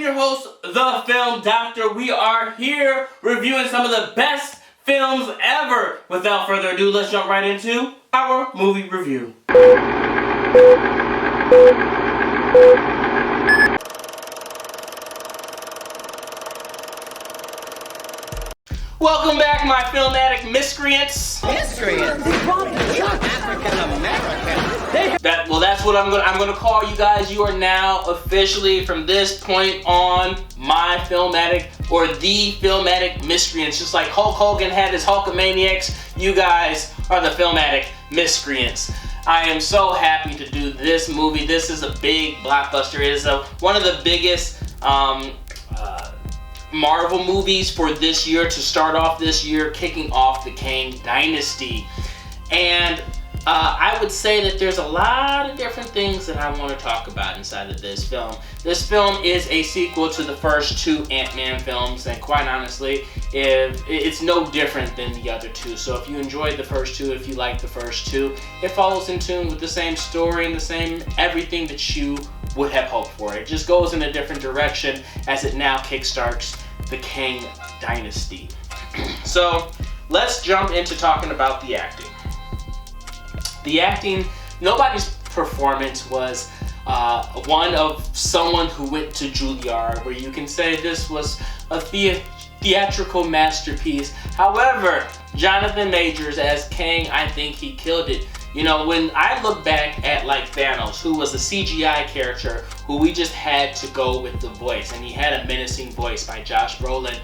your host, The Film Doctor. We are here reviewing some of the best films ever. Without further ado, let's jump right into our movie review. Welcome back, my filmatic miscreants. Miscreants? African American. That's what I'm gonna call you guys. You are now officially, from this point on, my filmatic or the filmatic miscreants. Just like Hulk Hogan had his Hulkamaniacs, you guys are the filmatic miscreants. I am so happy to do this movie. This is a big blockbuster. It is one of the biggest Marvel movies for this year, to start off this year, kicking off the Kang Dynasty. And I would say that there's a lot of different things that I want to talk about inside of this film. This film is a sequel to the first two Antman films, and quite honestly, it's no different than the other two. So if you enjoyed the first two, if you like the first two, it follows in tune with the same story and the same everything that you would have hoped for. It just goes in a different direction as it now kickstarts the Kang Dynasty. So let's jump into talking about the acting. The acting, nobody's performance was one of someone who went to Juilliard, where you can say this was a theatrical masterpiece. However, Jonathan Majors as Kang, I think he killed it. You know, when I look back at like Thanos, who was a CGI character, who we just had to go with the voice, and he had a menacing voice by Josh Brolin.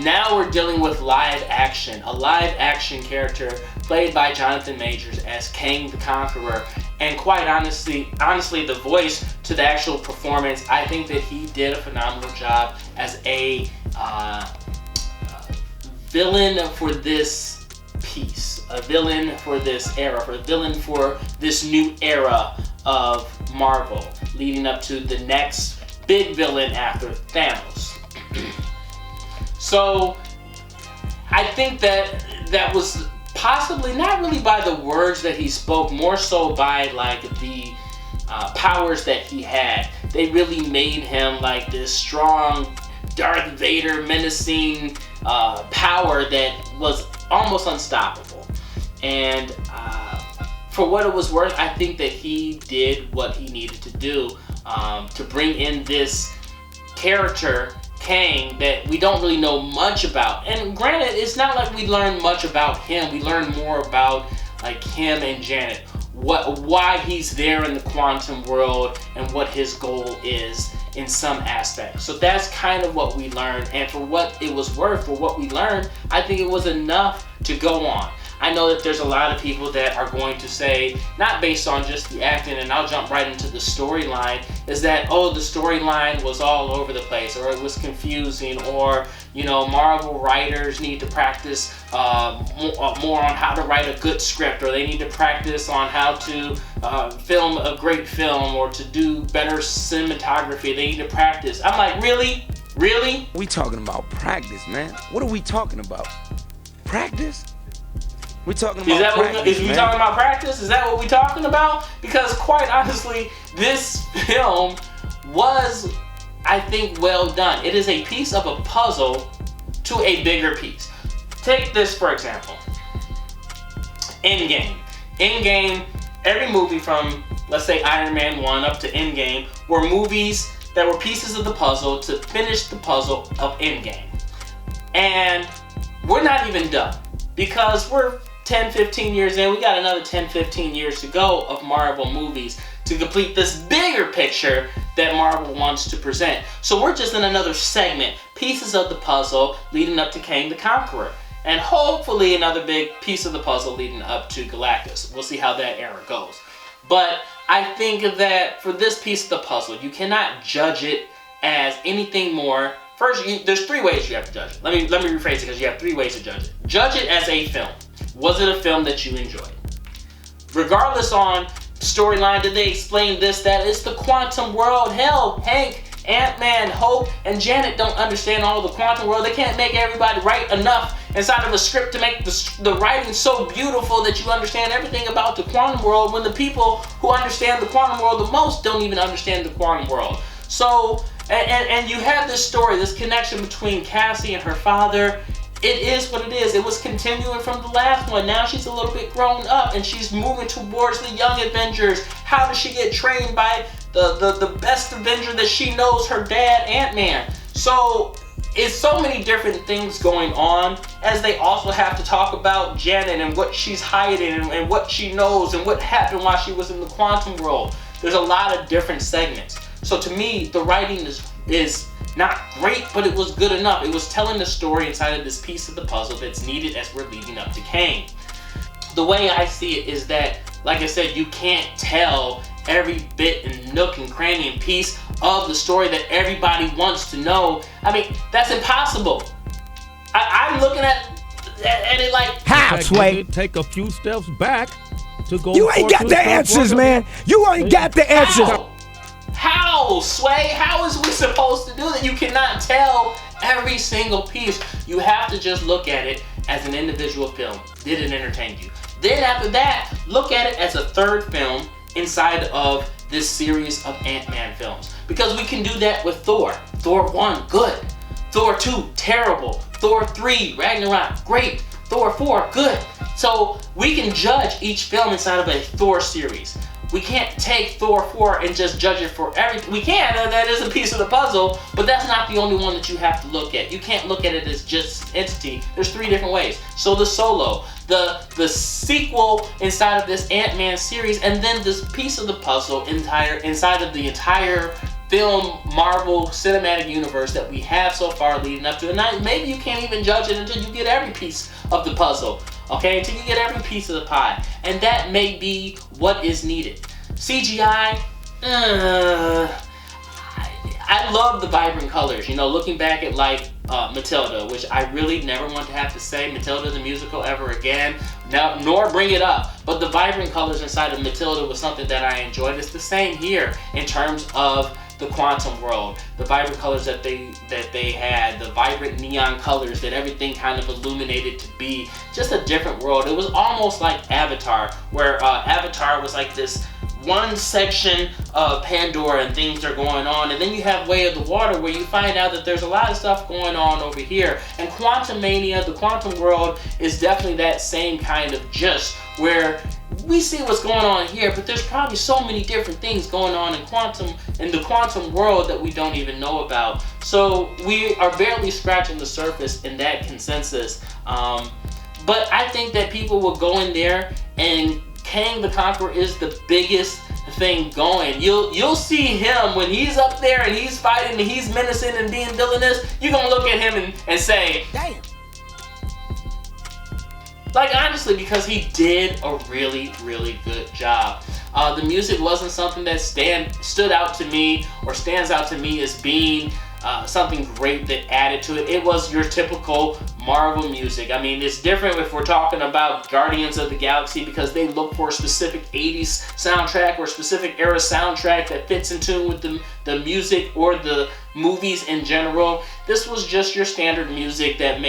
Now we're dealing with live action, a live action character played by Jonathan Majors as Kang the Conqueror. And quite honestly, the voice to the actual performance, I think that he did a phenomenal job as a villain for this piece, a villain for this era, for a villain for this new era of Marvel, leading up to the next big villain after Thanos. So I think that was possibly not really by the words that he spoke, more so by like the powers that he had. They really made him like this strong Darth Vader menacing power that was almost unstoppable. And for what it was worth, I think that he did what he needed to do to bring in this character, Kang, that we don't really know much about. And granted, it's not like we learned much about him. We learned more about like him and Janet, why he's there in the quantum world, and what his goal is in some aspects. So that's kind of what we learned, and for what it was worth, for what we learned, I think it was enough to go on. I know that there's a lot of people that are going to say, not based on just the acting, and I'll jump right into the storyline, is that, oh, the storyline was all over the place, or it was confusing, or, you know, Marvel writers need to practice more on how to write a good script, or they need to practice on how to film a great film, or to do better cinematography. They need to practice. I'm like, really? Really? We talking about practice, man. What are we talking about? Practice? We talking about practice, we talking about practice? Is that what we talking about? Because quite honestly, this film was, I think, well done. It is a piece of a puzzle to a bigger piece. Take this for example. Endgame. Endgame, every movie from, let's say, Iron Man 1 up to Endgame were movies that were pieces of the puzzle to finish the puzzle of Endgame. And we're not even done, because we're 10-15 years in. We got another 10-15 years to go of Marvel movies to complete this bigger picture that Marvel wants to present. So we're just in another segment, pieces of the puzzle leading up to Kang the Conqueror, and hopefully another big piece of the puzzle leading up to Galactus. We'll see how that era goes. But I think that for this piece of the puzzle, you cannot judge it as anything more. First, there's three ways you have to judge it. Let me rephrase it, because you have three ways to judge it. Judge it as a film. Was it a film that you enjoyed? Regardless on storyline, did they explain this, that? It's the quantum world. Hell, Hank, Antman, Hope, and Janet don't understand all of the quantum world. They can't make everybody write enough inside of a script to make the writing so beautiful that you understand everything about the quantum world, when the people who understand the quantum world the most don't even understand the quantum world. So And you have this story, this connection between Cassie and her father. It is what it is. It was continuing from the last one. Now she's a little bit grown up and she's moving towards the young Avengers. How does she get trained by the best Avenger that she knows, her dad, Antman? So it's so many different things going on, as they also have to talk about Janet and what she's hiding and what she knows and what happened while she was in the quantum world. There's a lot of different segments. So to me, the writing is not great, but it was good enough. It was telling the story inside of this piece of the puzzle that's needed as we're leading up to Kang. The way I see it is that, like I said, you can't tell every bit and nook and cranny and piece of the story that everybody wants to know. I mean, that's impossible. I'm looking at it like, how, Sway? Take a few steps back to go. You ain't got the answers, man. You ain't got the answers. How, Sway? How is we supposed to do that? You cannot tell every single piece. You have to just look at it as an individual film. Did it entertain you? Then after that, look at it as a third film inside of this series of Ant-Man films. Because we can do that with Thor. Thor 1, good. Thor 2, terrible. Thor 3, Ragnarok, great. Thor 4, good. So we can judge each film inside of a Thor series. We can't take Thor 4 and just judge it for everything. We can, that is a piece of the puzzle, but that's not the only one that you have to look at. You can't look at it as just entity. There's 3 different ways. So the Solo, the sequel inside of this Ant-Man series, and then this piece of the puzzle inside of the entire film Marvel Cinematic Universe that we have so far leading up to it. And maybe you can't even judge it until you get every piece of the puzzle. Okay, until you get every piece of the pie. And that may be what is needed. CGI, I love the vibrant colors. You know, looking back at like Matilda, which I really never want to have to say Matilda the musical ever again, nor bring it up. But the vibrant colors inside of Matilda was something that I enjoyed. It's the same here in terms of the quantum world, the vibrant colors that they had, the vibrant neon colors that everything kind of illuminated to be just a different world. It was almost like Avatar, where Avatar was like this one section of Pandora and things are going on, and then you have Way of the Water where you find out that there's a lot of stuff going on over here. And Quantumania, the quantum world, is definitely that same kind of gist where we see what's going on here, but there's probably so many different things going on in the quantum world that we don't even know about. So we are barely scratching the surface in that consensus. But I think that people will go in there, and Kang the Conqueror is the biggest thing going. You'll see him when he's up there and he's fighting and he's menacing and being villainous. You're gonna look at him and say, damn. Like, honestly, because he did a really, really good job. The music wasn't something that stood out to me or stands out to me as being something great that added to it. It was your typical Marvel music. I mean, it's different if we're talking about Guardians of the Galaxy, because they look for a specific 80s soundtrack or a specific era soundtrack that fits in tune with the music or the movies in general. This was just your standard music that was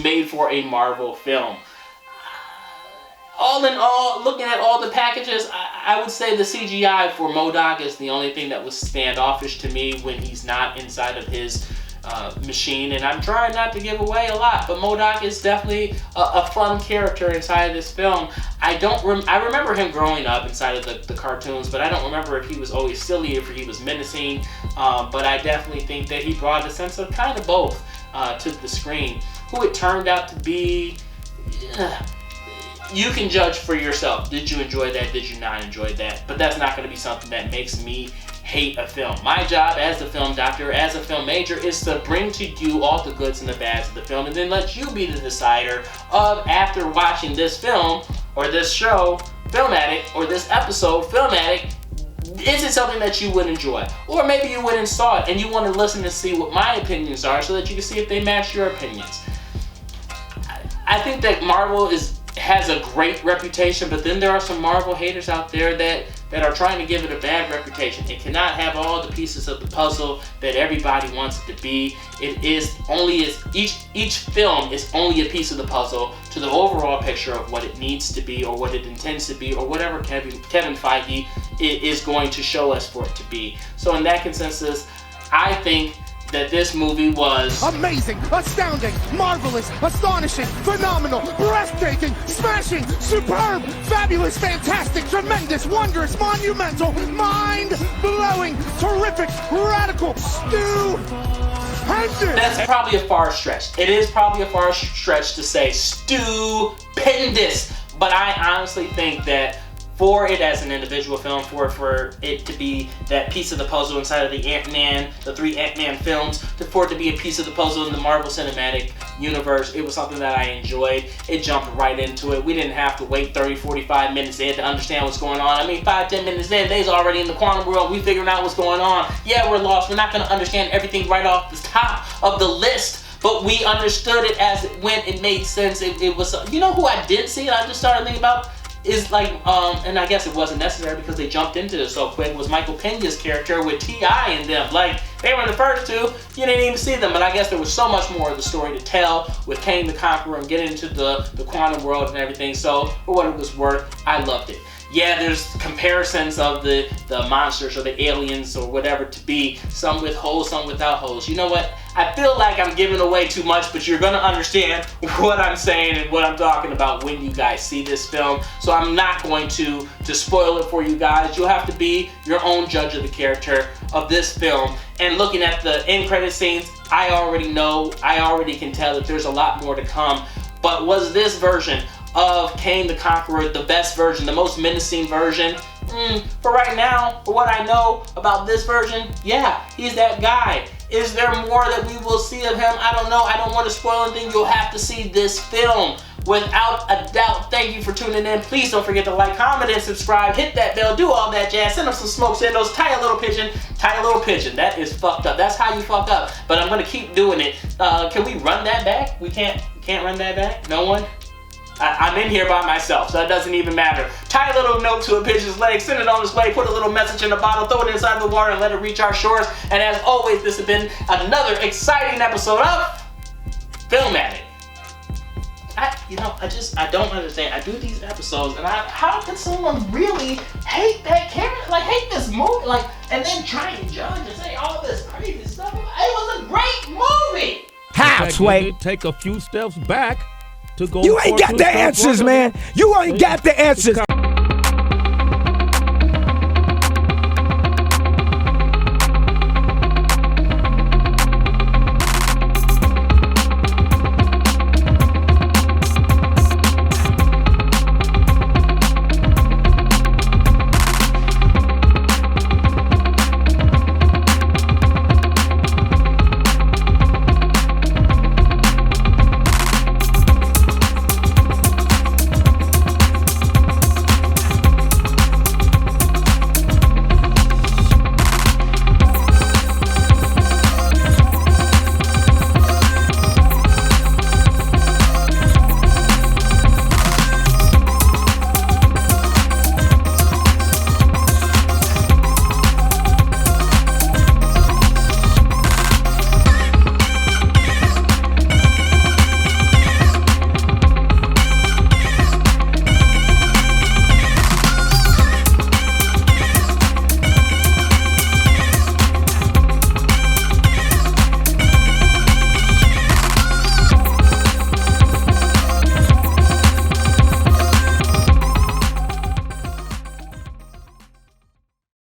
made for a Marvel film. All in all, looking at all the packages, I would say the CGI for MODOK is the only thing that was standoffish to me when he's not inside of his machine. And I'm trying not to give away a lot, but MODOK is definitely a fun character inside of this film. I remember him growing up inside of the cartoons, but I don't remember if he was always silly, if he was menacing. But I definitely think that he brought a sense of kind of both to the screen. Who it turned out to be, you can judge for yourself. Did you enjoy that? Did you not enjoy that? But that's not going to be something that makes me hate a film. My job as a film doctor, as a film major, is to bring to you all the goods and the bads of the film, and then let you be the decider of, after watching this film or this show, Film Addict, or this episode, Film Addict, is it something that you would enjoy? Or maybe you went and saw it and you want to listen and see what my opinions are so that you can see if they match your opinions. I think that Marvel has a great reputation, but then there are some Marvel haters out there that are trying to give it a bad reputation. It cannot have all the pieces of the puzzle that everybody wants it to be. Each film is only a piece of the puzzle to the overall picture of what it needs to be, or what it intends to be, or whatever Kevin Feige is going to show us for it to be. So in that consensus, I think that this movie was amazing, astounding, marvelous, astonishing, phenomenal, breathtaking, smashing, superb, fabulous, fantastic, tremendous, wondrous, monumental, mind-blowing, terrific, radical, stupendous. That's probably a far stretch. It is probably a far stretch to say stupendous, but I honestly think that for it as an individual film, for it to be that piece of the puzzle inside of the Antman, the 3 Antman films, for it to be a piece of the puzzle in the Marvel Cinematic Universe, it was something that I enjoyed. It jumped right into it. We didn't have to wait 30, 45 minutes in to understand what's going on. I mean, 5, 10 minutes in, they's already in the quantum world. We figuring out what's going on. Yeah, we're lost. We're not going to understand everything right off the top of the list, but we understood it as it went. It made sense. It was, you know who I did see and I just started thinking about? Is like, and I guess it wasn't necessary because they jumped into it so quick, was Michael Pena's character with T.I. in them. Like, they were in the first 2, you didn't even see them, but I guess there was so much more of the story to tell with Kang the Conqueror and getting into the quantum world and everything. So, for what it was worth, I loved it. Yeah, there's comparisons of the monsters or the aliens or whatever to be, some with holes, some without holes. You know what? I feel like I'm giving away too much, but you're gonna understand what I'm saying and what I'm talking about when you guys see this film. So I'm not going to spoil it for you guys. You'll have to be your own judge of the character of this film. And looking at the end credit scenes, I already can tell that there's a lot more to come. But was this version of Kang the Conqueror the best version, the most menacing version? For right now, for what I know about this version, yeah, he's that guy. Is there more that we will see of him? I don't know. I don't want to spoil anything. You'll have to see this film without a doubt. Thank you for tuning in. Please don't forget to like, comment, and subscribe. Hit that bell. Do all that jazz. Send them some smoke signals. Tie a little pigeon. Tie a little pigeon. That is fucked up. That's how you fuck up. But I'm going to keep doing it. Can we run that back? We can't run that back? No one? I'm in here by myself, so that doesn't even matter. Tie a little note to a pigeon's leg, send it on its way, put a little message in a bottle, throw it inside the water, and let it reach our shores. And as always, this has been another exciting episode of Film Addict. I don't understand. I do these episodes, and how can someone really hate that character, like hate this movie, like, and then try and judge and say all this crazy stuff? It was a great movie. How, Sway? Take a few steps back to go. You ain't got the answers, man. You ain't got the answers.